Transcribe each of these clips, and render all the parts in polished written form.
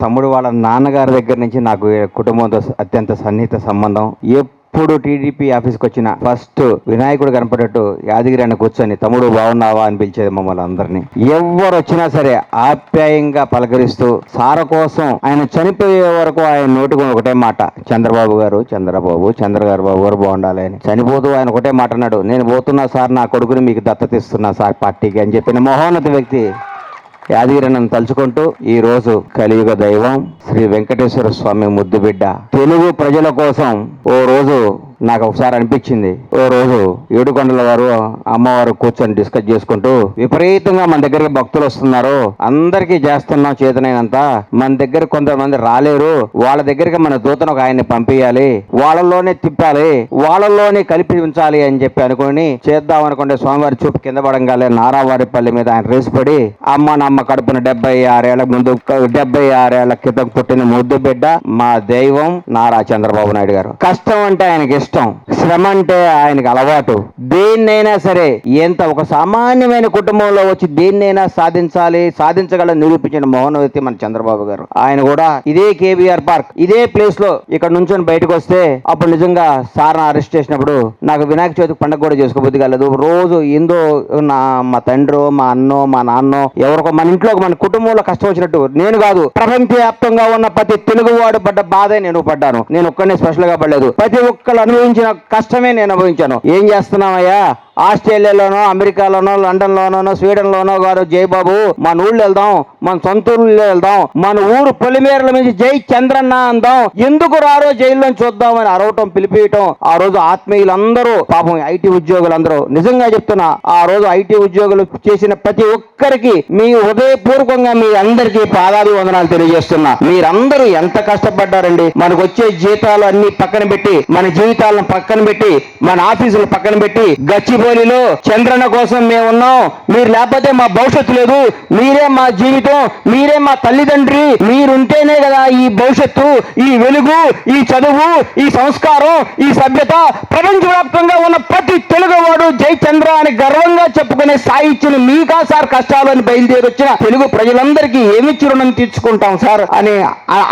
తమ్ముడు వాళ్ళ నాన్నగారి దగ్గర నుంచి నాకు కుటుంబంతో అత్యంత సన్నిహిత సంబంధం. ఎప్పుడు టీడీపీ ఆఫీస్కి వచ్చిన ఫస్ట్ వినాయకుడు కనపడేట్టు యాదగిరి అన్న కూర్చొని తమ్ముడు బాగున్నావా అని పిలిచేది మమ్మల్ని అందరినీ. ఎవరు వచ్చినా సరే ఆప్యాయంగా పలకరిస్తూ సార కోసం ఆయన చనిపోయే వరకు ఆయన నోటికి ఒకటే మాట, చంద్రబాబు గారు బాబు గారు బాగుండాలి అని. చనిపోతూ ఆయన ఒకటే మాట అన్నాడు, నేను పోతున్నా సార్, నా కొడుకుని మీకు దత్తత ఇస్తున్నా సార్ పార్టీకి అని చెప్పిన మహోన్నత వ్యక్తి యాదగిరిని తలుచుకుంటూ ఈ రోజు కలియుగ దైవం శ్రీ వెంకటేశ్వర స్వామి ముద్దు బిడ్డ తెలుగు ప్రజల కోసం ఓ రోజు నాకు ఒకసారి అనిపించింది. ఓ రోజు ఏడుకొండల వారు అమ్మవారు కూర్చొని డిస్కస్ చేసుకుంటూ విపరీతంగా మన దగ్గరికి భక్తులు వస్తున్నారు, అందరికీ చేస్తున్నాం చేతనైనంత, మన దగ్గర కొంతమంది రాలేరు, వాళ్ళ దగ్గరికి మన దూతను ఒక ఆయన్ని పంపించాలి, వాళ్ళలోనే తిప్పాలి, వాళ్ళలోనే కలిపి ఉంచాలి అని చెప్పి అనుకుని చేద్దాం అనుకుంటే స్వామివారి చూపు కింద పడంగానే నారావారిపల్లి మీద ఆయన రేసిపడి అమ్మ కడుపున 76 ఏళ్ల ముందు 76 ఏళ్ల క్రితం పుట్టిన ముద్దు బిడ్డ మా దైవం నారా చంద్రబాబు నాయుడు గారు. కష్టం అంటే ఆయనకి ఇష్టం, శ్రమ అంటే ఆయనకి అలవాటు. దేన్నైనా సరే ఎంత ఒక సామాన్యమైన కుటుంబంలో వచ్చి దేన్నైనా సాధించగలని నిరూపించిన మోహన వ్యక్తి మన చంద్రబాబు గారు. ఆయన కూడా ఇదే కేబీఆర్ పార్క్ ఇదే ప్లేస్ లో ఇక్కడ నుంచి బయటకు వస్తే అప్పుడు నిజంగా సార్ అరెస్ట్ చేసినప్పుడు నాకు వినాయక చవితి పండుగ కూడా చేసుకోబుద్ధి కాలేదు. రోజు ఏందో మా తండ్రో మా అన్నో మా నాన్నో ఎవరికో మన ఇంట్లో మన కుటుంబంలో కష్టం వచ్చినట్టు నేను కాదు, ప్రపంచవ్యాప్తంగా ఉన్న ప్రతి తెలుగువాడు పడ్డ బాధే నేను పడ్డాను. నేను ఒక్కనే స్పెషల్ గా పడలేదు, ప్రతి ఒక్కరు అనుభవించిన కష్టమే నేను అనుభవించాను. ఏం చేస్తున్నామయ్యా, ఆస్ట్రేలియాలోనో అమెరికాలోనో లండన్లోనో స్వీడన్లోనో గారు జైబాబు మన ఊళ్ళు వెళ్దాం, మన సొంత ఊళ్ళో వెళ్దాం, మన ఊరు పొలిమేరల నుంచి జై చంద్రన్న అందాం, ఎందుకు రారో జైల్లో చూద్దామని అరవటం పిలిపియటం. ఆ రోజు ఆత్మీయులందరూ పాపం ఐటీ ఉద్యోగులందరూ నిజంగా చెప్తున్నా, ఆ రోజు ఐటీ ఉద్యోగులు చేసిన ప్రతి ఒక్కరికి మీ హృదయపూర్వకంగా మీ అందరికీ పాదాభివందనాలు తెలియజేస్తున్నా. మీరందరూ ఎంత కష్టపడ్డారండి. మనకు వచ్చే జీతాలు అన్ని పక్కన పెట్టి, మన జీవితాలను పక్కన పెట్టి, మన ఆఫీసులు పక్కన పెట్టి గచ్చిబౌలిలో చంద్రన్న కోసం మేము ఉన్నాం, మీరు లేకపోతే మా భవిష్యత్తు లేదు, మీరే మా జీవితం, మీరే మా తల్లిదండ్రి, మీరుంటేనే కదా ఈ భవిష్యత్తు, ఈ వెలుగు, ఈ చదువు, ఈ సంస్కారం, ఈ సభ్యత ప్రపంచవ్యాప్తంగా ఉన్న ప్రతి తెలుగువాడు జై చంద్ర అని గర్వంగా చెప్పుకునే స్థాయి ఇచ్చిన మీకా సార్ కష్టాలు అని బయలుదేరి వచ్చిన తెలుగు ప్రజలందరికీ ఏమిచ్చి రుణం తీర్చుకుంటాం సార్ అని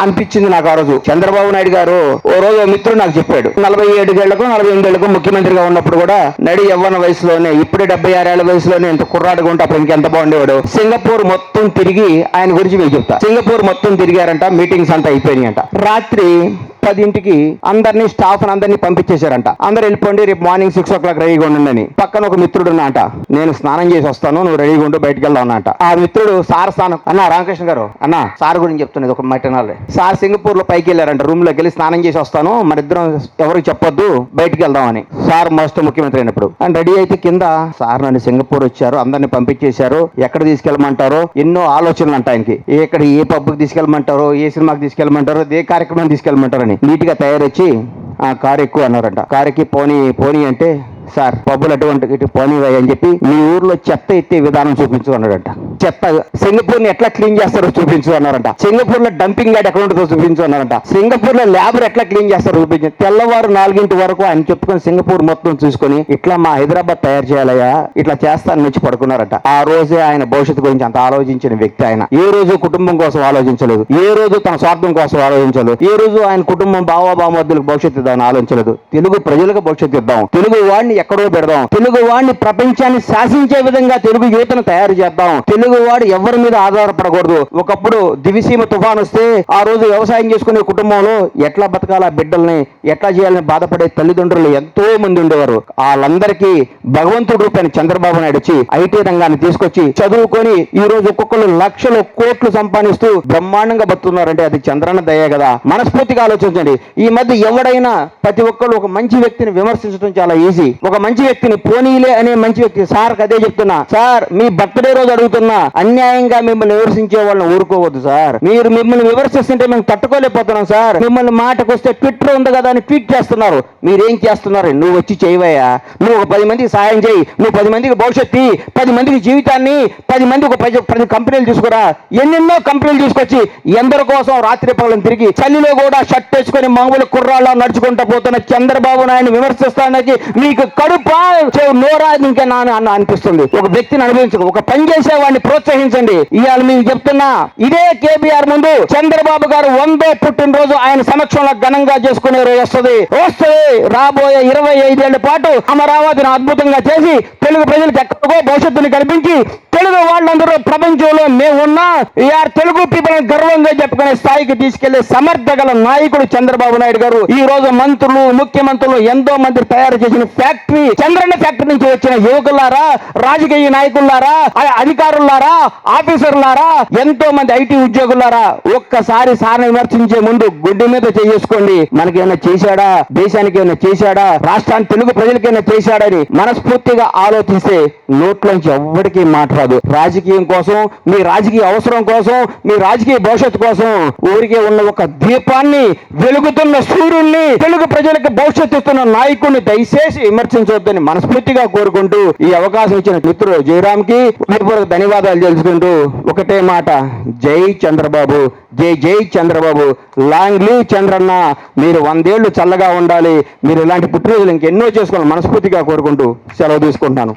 అనిపించింది నాకు. ఆ రోజు చంద్రబాబు నాయుడు గారు ఓ రోజు మిత్రుడు నాకు చెప్పాడు, 47 ఏళ్లకు 48 ఏళ్లకు ముఖ్యమంత్రిగా ఉన్నప్పుడు కూడా నడి యవ్వన వయసులోనే, ఇప్పుడే 76 ఏళ్ల వయసులోనే ఎంత కుర్రాడుగా ఉంటే అప్పుడు ఇంకెంత బాగుండేవాడు. సింగపూర్ మొత్తం తిరిగి ఆయన గురించి మీకు చెప్తా. సింగపూర్ మొత్తం తిరిగారంట, మీటింగ్స్ అంతా అయిపోయినాయంట. రాత్రి 10కి అందరినీ స్టాఫ్ అందరినీ పంపించేశారంట. అందరు వెళ్ళిపోండి, రేపు మార్నింగ్ 6 o'clock రెడీగా ఉండండి. పక్కన ఒక మిత్రుడు ఉన్నట, నేను స్నానం చేసి వస్తాను, నువ్వు రెడీగా ఉంటూ బయటకు వెళ్దాం అన్నట. ఆ మిత్రుడు సార్ స్నానం అన్న రామకృష్ణ గారు అన్న సార్ గురించి చెప్తున్నది ఒక మటనాలే. సార్ సింగపూర్ లో పైకి వెళ్ళారంట, రూమ్ లోకి వెళ్ళి స్నానం చేసి వస్తాను, మరిద్దరం ఎవరికి చెప్పొద్దు బయటికి వెళ్దాం అని. సార్ మస్తు ముఖ్యమంత్రి అయినప్పుడు అని రెడీ అయితే కింద సార్ నన్ను సింగపూర్ వచ్చారు, అందరిని పంపించేశారు, ఎక్కడ తీసుకెళ్ళమంటారో ఎన్నో ఆలోచనలు అంట ఆయనకి. ఎక్కడ ఏ పబ్కి తీసుకెళ్ళమంటారో, ఏ సినిమాకి తీసుకెళ్ళమంటారో, ఏ కార్యక్రమాన్ని తీసుకెళ్ళమంటారని నీట్ గా తయారొచ్చి ఆ కారు ఎక్కువ అన్నారంట. కారుకి పోనీ అంటే సార్ పబ్బులు అటువంటి ఇటు పోనీవయ్య అని చెప్పి మీ ఊర్లో చెత్త ఎత్తే విధానం చూపించు అన్నాడంట. చెత్త సింగపూర్ ని ఎట్లా క్లీన్ చేస్తారో చూపించు అన్నారంట. సింగపూర్ లో డంపింగ్ యార్డ్ ఎక్కడ ఉంటుందో చూపించు అన్నారంట. సింగపూర్ లో ల్యాబ్ ఎట్లా క్లీన్ చేస్తారో చూపించు. తెల్లవారు 4 వరకు ఆయన చెప్పుకొని సింగపూర్ మొత్తం చూసుకొని ఇట్లా మా హైదరాబాద్ తయారు చేయాలయ్యా, ఇట్లా చేస్తానని వచ్చి పడుకున్నారట. ఆ రోజే ఆయన భవిష్యత్తు గురించి అంత ఆలోచించిన వ్యక్తి ఆయన. ఏ రోజు కుటుంబం కోసం ఆలోచించలేదు, ఏ రోజు తన స్వార్థం కోసం ఆలోచించలేదు, ఏ రోజు ఆయన కుటుంబం బావబామర్దులకు భవిష్యత్తు ఇద్దామని ఆలోచించలేదు. తెలుగు ప్రజలకు భవిష్యత్తు ఇద్దాం, తెలుగు వాడిని ఎక్కడో పెడదాం, తెలుగు వాడిని ప్రపంచాన్ని శాసించే విధంగా తెలుగు యువతను తయారు చేద్దాం, తెలుగు వాడు ఎవరి మీద ఆధారపడకూడదు. ఒకప్పుడు దివిసీమ తుఫాన్ వస్తే ఆ రోజు వ్యవసాయం చేసుకునే కుటుంబంలో ఎట్లా బతకాల, బిడ్డల్ని ఎట్లా చేయాలని బాధపడే తల్లిదండ్రులు ఎంతో మంది ఉండేవారు. వాళ్ళందరికీ భగవంతుడు రూపాయన చంద్రబాబు నాయుడు వచ్చి ఐటీ రంగాన్ని తీసుకొచ్చి చదువుకొని ఈ రోజు ఒక్కొక్కరు లక్షలు కోట్లు సంపాదిస్తూ బ్రహ్మాండంగా బతుకున్నారంటే అది చంద్రన్న దయే కదా. మనస్ఫూర్తిగా ఆలోచించండి. ఈ మధ్య ఎవడైనా ప్రతి ఒక్కరు ఒక మంచి వ్యక్తిని విమర్శించడం చాలా ఈజీ. ఒక మంచి వ్యక్తిని పోనీలే అనే మంచి వ్యక్తి సార్ అదే చెప్తున్నా. సార్ మీ బర్త్డే రోజు అడుగుతున్నా, అన్యాయంగా మిమ్మల్ని విమర్శించే వాళ్ళని ఊరుకోవద్దు సార్. మీరు మిమ్మల్ని విమర్శిస్తుంటే మేము తట్టుకోలేకపోతున్నాం సార్. మిమ్మల్ని మాటకు వస్తే ట్విట్టర్ ఉంది కదా అని ట్వీట్ చేస్తున్నారు. మీరేం చేస్తున్నారు? నువ్వు వచ్చి చేయవయ్యా, నువ్వు ఒక 10 మందికి సాయం చేయి, నువ్వు 10 మందికి భవిష్యత్తు, 10 మందికి జీవితాన్ని, 10 మంది ఒక 10 కంపెనీలు తీసుకురా. ఎన్నెన్నో కంపెనీలు తీసుకొచ్చి ఎందరి కోసం రాత్రి పగలను తిరిగి చలిలో కూడా షర్ట్ వేసుకొని మామూలు కుర్రాళ్ళ నడుచుకుంటూ పోతున్న చంద్రబాబు నాయుడు విమర్శిస్తానికి మీకు కడుపా నోరా ఇంకా నాన్న అనిపిస్తుంది. ఒక వ్యక్తిని అనుభవించక ఒక పని చేసేవాడిని ప్రోత్సహించండి. ఇవాళ మీకు చెప్తున్నా, ఇదే కేబీఆర్ ముందు చంద్రబాబు గారు 100వ పుట్టినరోజు ఆయన సమక్షంలో ఘనంగా చేసుకునే రోజు వస్తుంది. రాబోయే 25 ఏళ్ల పాటు అమరావతిని అద్భుతంగా చేసి తెలుగు ప్రజలకు ఎక్కడికో భవిష్యత్తుని కల్పించి తెలుగు వాళ్ళందరూ ప్రపంచంలో మేమున్నా వీఆర్ తెలుగు పీపుల్ గర్వంగా చెప్పుకునే స్థాయికి తీసుకెళ్లే సమర్థ గల నాయకుడు చంద్రబాబు నాయుడు గారు. ఈ రోజు మంత్రులు, ముఖ్యమంత్రులు ఎంతో మంది తయారు చేసిన ఫ్యాక్టరీ చంద్రన్న ఫ్యాక్టరీ నుంచి వచ్చిన యువకులారా, రాజకీయ నాయకులారా, అధికారులారా, ఆఫీసర్లారా, ఎంతో మంది ఐటీ ఉద్యోగులారా, ఒక్కసారి సార్ని విమర్శించే ముందు గుడ్డి మీద చేసుకోండి. మనకేమైనా చేశాడా, దేశానికి ఏమైనా చేశాడా, రాష్ట్రానికి తెలుగు ప్రజలకైనా చేశాడని మనస్ఫూర్తిగా ఆలోచిస్తే నోట్లోంచి ఎవ్వడికి మాట్లాడు. రాజకీయం కోసం, మీ రాజకీయ అవసరం కోసం, మీ రాజకీయ భవిష్యత్తు కోసం ఊరికే ఉన్న ఒక దీపాన్ని, వెలుగుతున్న సూర్యుడిని, తెలుగు ప్రజలకు భవిష్యత్తు ఇస్తున్న నాయకుడిని దయచేసి విమర్శించవద్దని మనస్ఫూర్తిగా కోరుకుంటూ ఈ అవకాశం ఇచ్చిన మిత్రుడు జయరామ్కి ధన్యవాదాలు తెలుసుకుంటూ ఒకటే మాట, జై చంద్రబాబు, జై జై చంద్రబాబు, లాంగ్ లీవ్ చంద్రన్న. మీరు 100 ఏళ్లు చల్లగా ఉండాలి. మీరు ఇలాంటి పుట్టినరోజులు ఇంకెన్నో చేసుకోవాలని మనస్ఫూర్తిగా కోరుకుంటూ సెలవు తీసుకుంటున్నాను.